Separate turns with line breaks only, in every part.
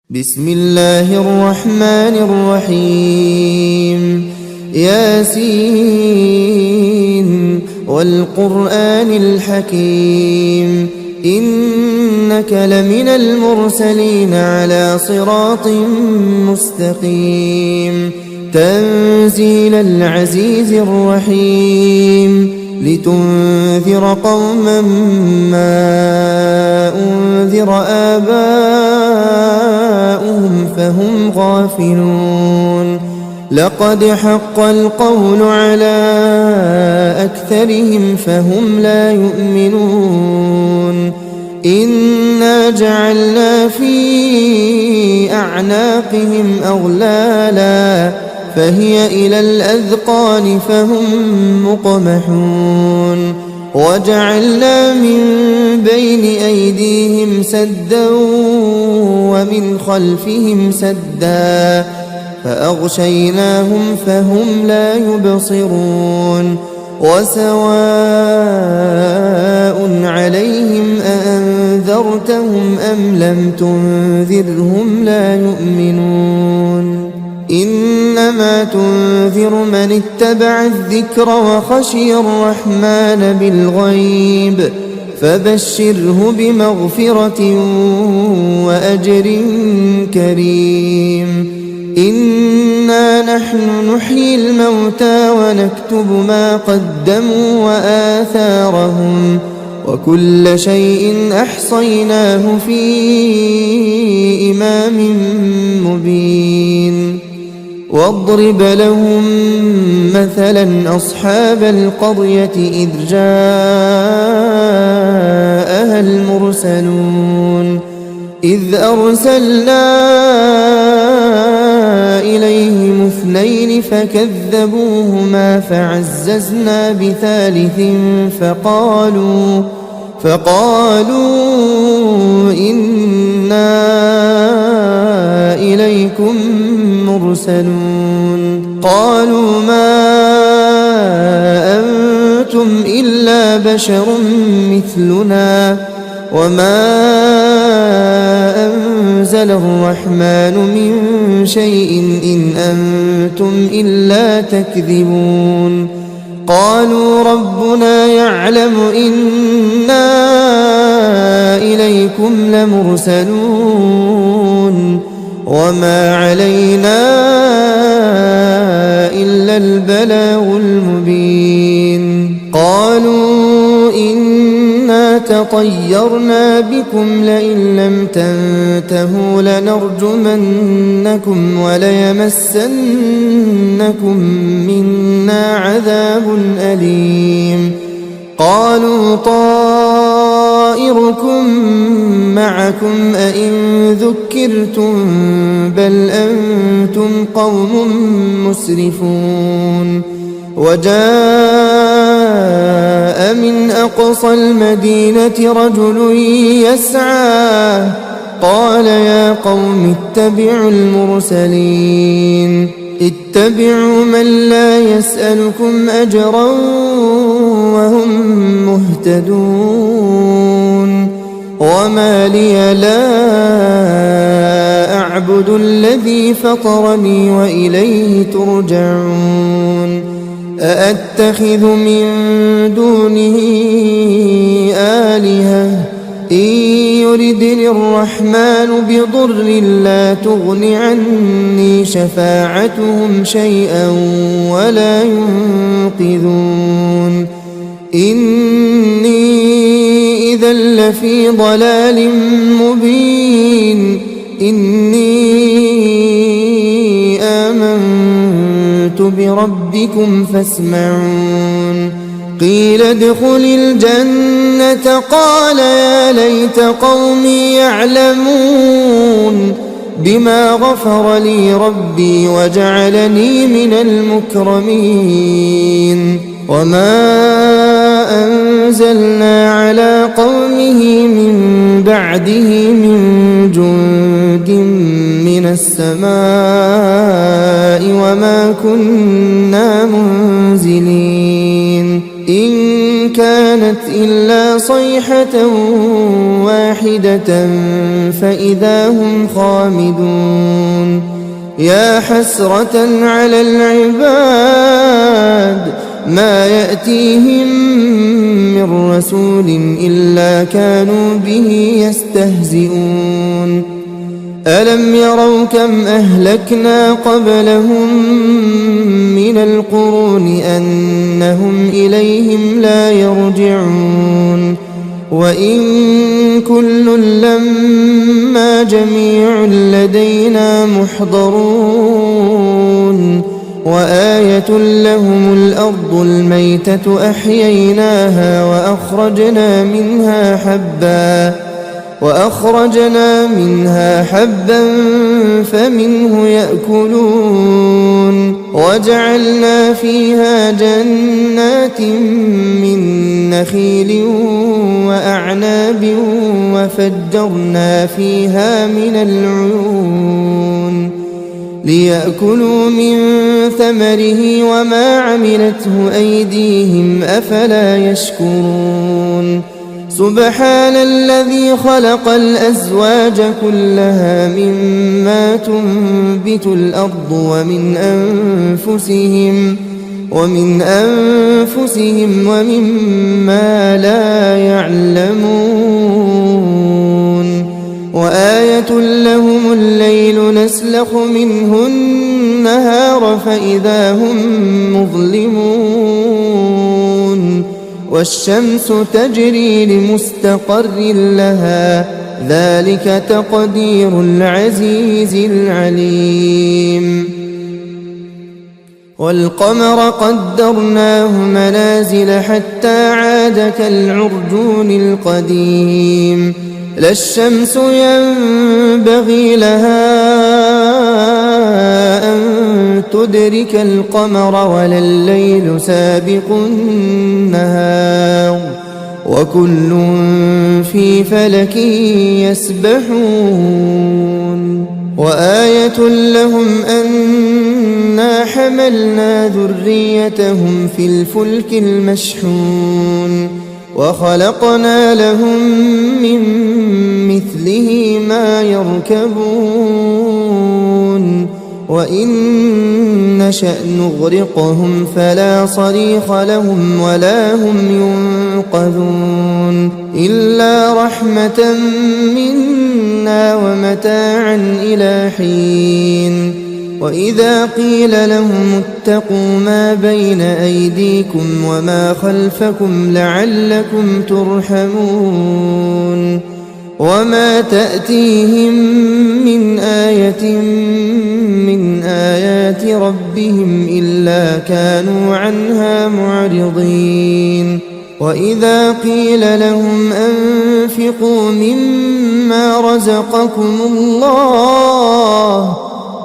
بسم الله الرحمن الرحيم ياسين والقرآن الحكيم إنك لمن المرسلين على صراط مستقيم تنزيل العزيز الرحيم لتنذر قوما ما أنذر آباؤهم فهم غافلون لقد حق القول على أكثرهم فهم لا يؤمنون إنا جعلنا في أعناقهم أغلالا فهي إلى الأذقان فهم مقمحون وجعلنا من بين أيديهم سدا ومن خلفهم سدا فأغشيناهم فهم لا يبصرون وسواء عليهم أأنذرتهم أم لم تنذرهم لا يؤمنون إنما تنذر من اتبع الذكر وخشي الرحمن بالغيب فبشره بمغفرة وأجر كريم إنا نحن نحيي الموتى ونكتب ما قدموا وآثارهم وكل شيء أحصيناه في إمام مبين واضرب لهم مثلا أصحاب القرية إذ جاءها المرسلون إذ أرسلنا إليهم اثنين فكذبوهما فعززنا بثالث فقالوا إنا إليكم مرسلون قالوا ما أنتم إلا بشر مثلنا وما أنزل الرحمن من شيء إن أنتم إلا تكذبون قالوا ربنا يعلم إنا إليكم لمرسلون وما علينا إلا البلاغ المبين قالوا إنا تطيرنا بكم لئن لم تنتهوا لنرجمنكم وليمسنكم منا عذاب أليم قالوا طائركم معكم أئن ذكرتم بل أنتم قوم مسرفون وجاء من أقصى المدينة رجل يسعى قال يا قوم اتبعوا المرسلين اتبعوا من لا يسألكم أجرا وهم مهتدون وما لي لا أعبد الذي فطرني وإليه ترجعون أأتخذ من دونه آلهة إن يردني الرحمن بضر لا تغن عني شفاعتهم شيئا ولا ينقذون إني إذا لفي ضلال مبين إني آمنت بربكم فاسمعون قيل ادخل الجنة قال يا ليت قومي يعلمون بما غفر لي ربي وجعلني من المكرمين وما أنزلنا على قومه من بعده من جند من السماء وما كنا منزلين إن كانت إلا صيحة واحدة فإذا هم خامدون يا حسرة على العباد ما يأتيهم من رسول إلا كانوا به يستهزئون ألم يروا كم أهلكنا قبلهم من القرون أنهم إليهم لا يرجعون وإن كل لما جميع لدينا محضرون وآية لهم الأرض الميتة أحييناها وأخرجنا منها حبا فمنه يأكلون وجعلنا فيها جنات من نخيل وأعناب وفجرنا فيها من العيون ليأكلوا من ثمره وما عملته أيديهم أفلا يشكرون سبحان الذي خلق الأزواج كلها مما تنبت الأرض ومن أنفسهم ومما لا يعلمون وآية لهم الليل نسلخ منه النهار فإذا هم مظلمون والشمس تجري لمستقر لها ذلك تقدير العزيز العليم والقمر قدرناه منازل حتى عاد كالعرجون القديم لا الشمس ينبغي لها أن تدرك القمر ولا الليل سابق النهار وكل في فلك يسبحون وآية لهم أنا حملنا ذريتهم في الفلك المشحون وخلقنا لهم من مثله ما يركبون وإن نشأ نغرقهم فلا صريخ لهم ولا هم ينقذون إلا رحمة منا ومتاعا إلى حين وإذا قيل لهم اتقوا ما بين أيديكم وما خلفكم لعلكم ترحمون وما تأتيهم من آية من آيات ربهم إلا كانوا عنها معرضين وإذا قيل لهم أنفقوا مما رزقكم الله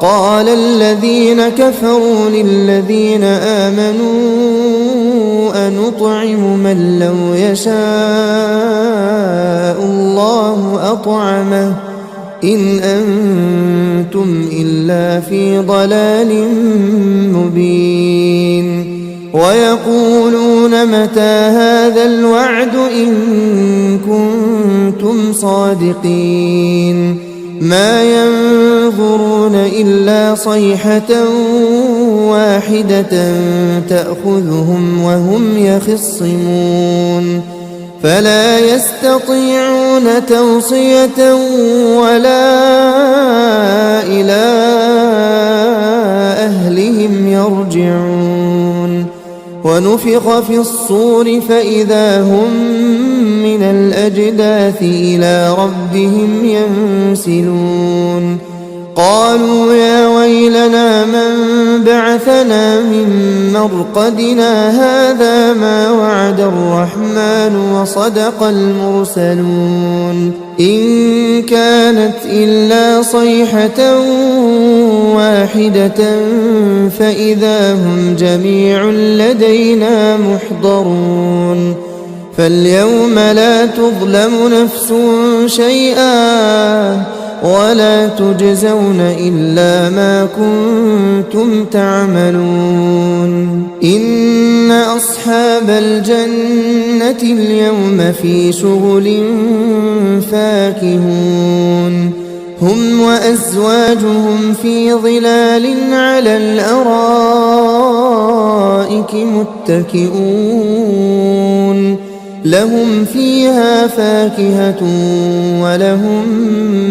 قال الذين كفروا للذين آمنوا أنطعم من لو يشاء الله أطعمه إن أنتم إلا في ضلال مبين ويقولون متى هذا الوعد إن كنتم صادقين ما ينظرون إلا صيحة واحدة تأخذهم وهم يخصمون فلا يستطيعون توصية ولا إلى أهلهم يرجعون ونفخ في الصور فإذا هم من الأجداث إلى ربهم ينسلون قالوا يا ويلنا من بعثنا من مرقدنا هذا ما وعد الرحمن وصدق المرسلون إن كانت إلا صيحة واحدة فإذا هم جميع لدينا محضرون فاليوم لا تظلم نفس شيئا ولا تجزون إلا ما كنتم تعملون إن أصحاب الجنة اليوم في شغل فاكهون هم وأزواجهم في ظلال على الأرائك متكئون لهم فيها فاكهة ولهم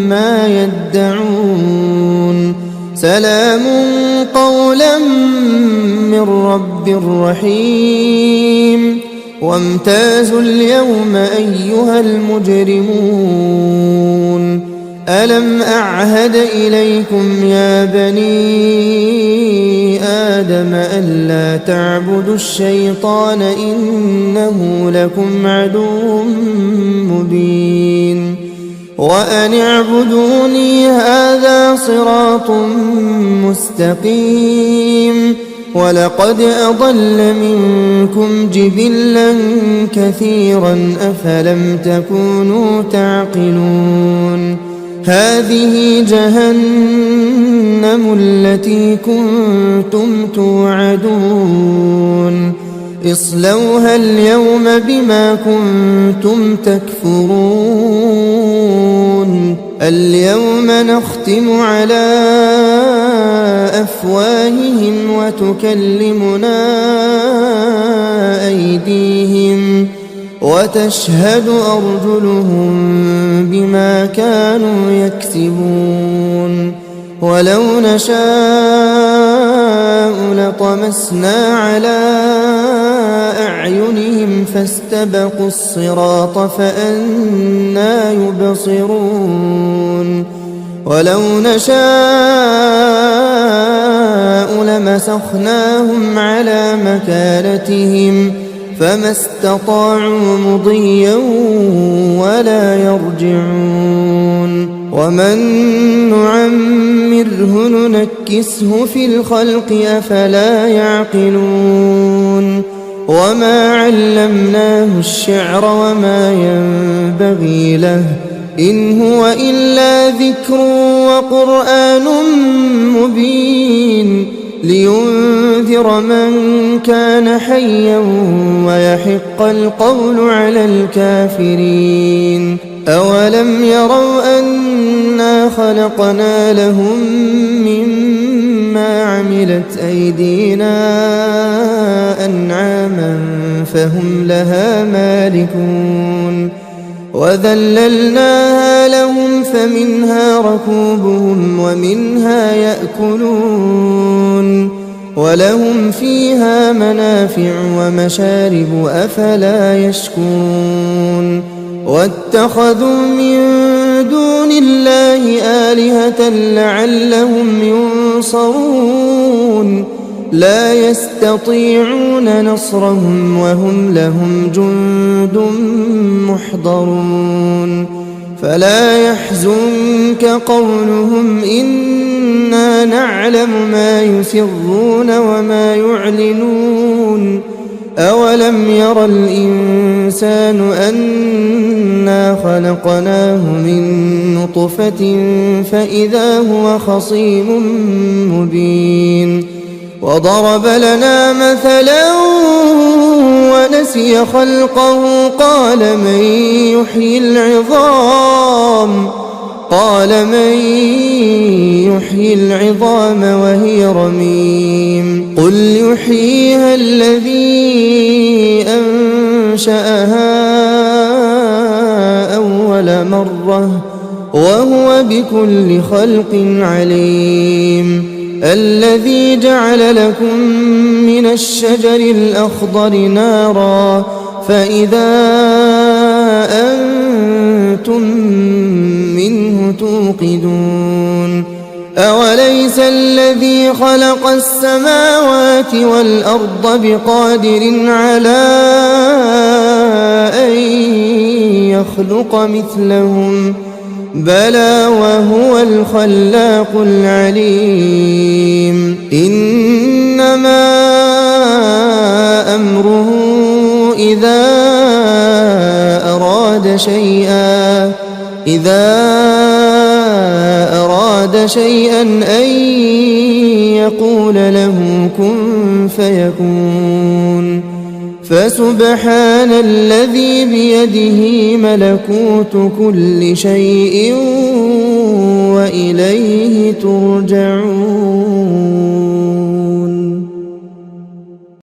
ما يدعون سلام قولا من رب رحيم وامتازوا اليوم أيها المجرمون ألم أعهد إليكم يا بني آدم ألا تعبدوا الشيطان إنه لكم عدو مبين وأن اعبدوني هذا صراط مستقيم ولقد أضل منكم جبلا كثيرا أفلم تكونوا تعقلون هذه جهنم التي كنتم توعدون اصلوها اليوم بما كنتم تكفرون اليوم نختم على أفواههم وتكلمنا أيديهم وتشهد أرجلهم بما كانوا يكسبون ولو نشاء لطمسنا على أعينهم فاستبقوا الصراط فأنى يبصرون ولو نشاء لمسخناهم على مكانتهم فما استطاعوا مضيا ولا يرجعون ومن نعمره ننكسه في الخلق أفلا يعقلون وما علمناه الشعر وما ينبغي له إن هو إلا ذكر وقرآن مبين لينذر من كان حيا ويحق القول على الكافرين أولم يروا أنا خلقنا لهم مما عملت أيدينا أنعاما فهم لها مالكون وذللناها لهم فمنها ركوبهم ومنها يأكلون ولهم فيها منافع ومشارب أفلا يشكون واتخذوا من دون الله آلهة لعلهم ينصرون لا يستطيعون نصرهم وهم لهم جند محضرون فلا يحزنك قولهم إنا نعلم ما يسرون وما يعلنون أولم ير الإنسان أنا خلقناه من نطفة فإذا هو خصيم مبين وضرب لنا مثلا ونسي خلقه قال من يحيي العظام وهي رميم قل يحييها الذي أنشأها أول مرة وهو بكل خلق عليم الذي جعل لكم من الشجر الأخضر نارا فإذا أنتم منه توقدون أوليس الذي خلق السماوات والأرض بقادر على أن يخلق مثلهم بلى وهو الخلاق العليم إنما أمره إذا أراد أراد شيئا أن يقول له كن فيكون فسبحان الذي بيده ملكوت كل شيء وإليه ترجعون